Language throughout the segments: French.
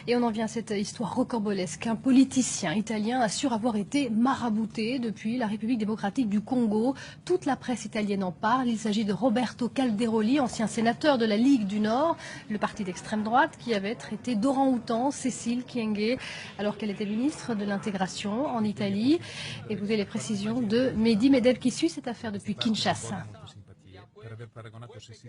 Et on en vient à cette histoire rocambolesque. Un politicien italien assure avoir été marabouté depuis la République démocratique du Congo. Toute la presse italienne en parle. Il s'agit de Roberto Calderoli, ancien sénateur de la Ligue du Nord, le parti d'extrême droite qui avait traité d'orang-outan Cécile Kyenge alors qu'elle était ministre de l'intégration en Italie. Écoutez les précisions de Mehdi Medel qui suit cette affaire depuis Kinshasa.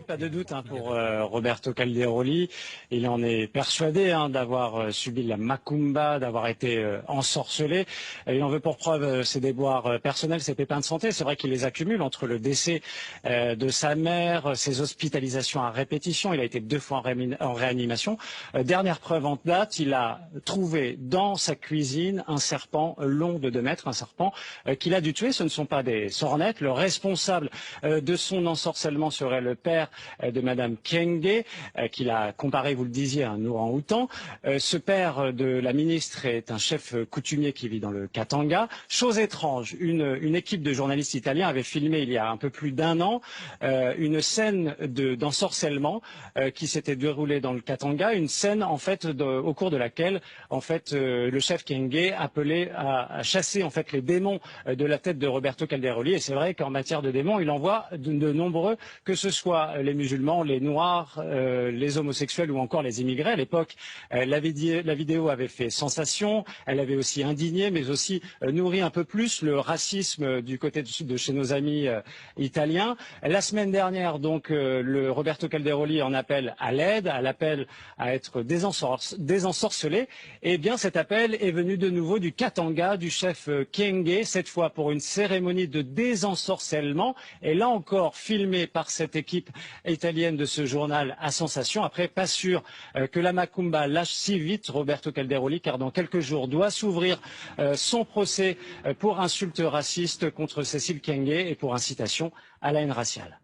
Pas de doute pour Roberto Calderoli, il en est persuadé d'avoir subi la macumba, d'avoir été ensorcelé. Il en veut pour preuve ses déboires personnels, ses pépins de santé. C'est vrai qu'il les accumule entre le décès de sa mère, ses hospitalisations à répétition. Il a été 2 fois en réanimation. Dernière preuve en date, il a trouvé dans sa cuisine un serpent long de 2 mètres, un serpent qu'il a dû tuer. Ce ne sont pas des sornettes. Le responsable de son ensorcellement serait le père de Madame Kyenge, qu'il a comparé, vous le disiez, à un orang-outan. Ce père de la ministre est un chef coutumier qui vit dans le Katanga. Chose étrange, une équipe de journalistes italiens avait filmé il y a un peu plus d'1 an une scène d'ensorcellement qui s'était déroulée dans le Katanga, une scène en fait au cours de laquelle en fait le chef Kyenge appelait à chasser en fait les démons de la tête de Roberto Calderoli. Et c'est vrai qu'en matière de démons, il envoie de nombreux, que ce soit les musulmans, les noirs, les homosexuels ou encore les immigrés. À l'époque, la vidéo avait fait sensation, elle avait aussi indigné, mais aussi nourri un peu plus le racisme du côté de chez nos amis italiens. La semaine dernière, donc, le Roberto Calderoli en appelle à l'aide, à l'appel à être désensorcelé. Et bien cet appel est venu de nouveau du Katanga, du chef Kyenge, cette fois pour une cérémonie de désensorcellement. Et là encore, filmé par cette équipe italienne de ce journal à sensation. Après, pas sûr que la macumba lâche si vite Roberto Calderoli, car dans quelques jours doit s'ouvrir son procès pour insulte raciste contre Cécile Kyenge et pour incitation à la haine raciale.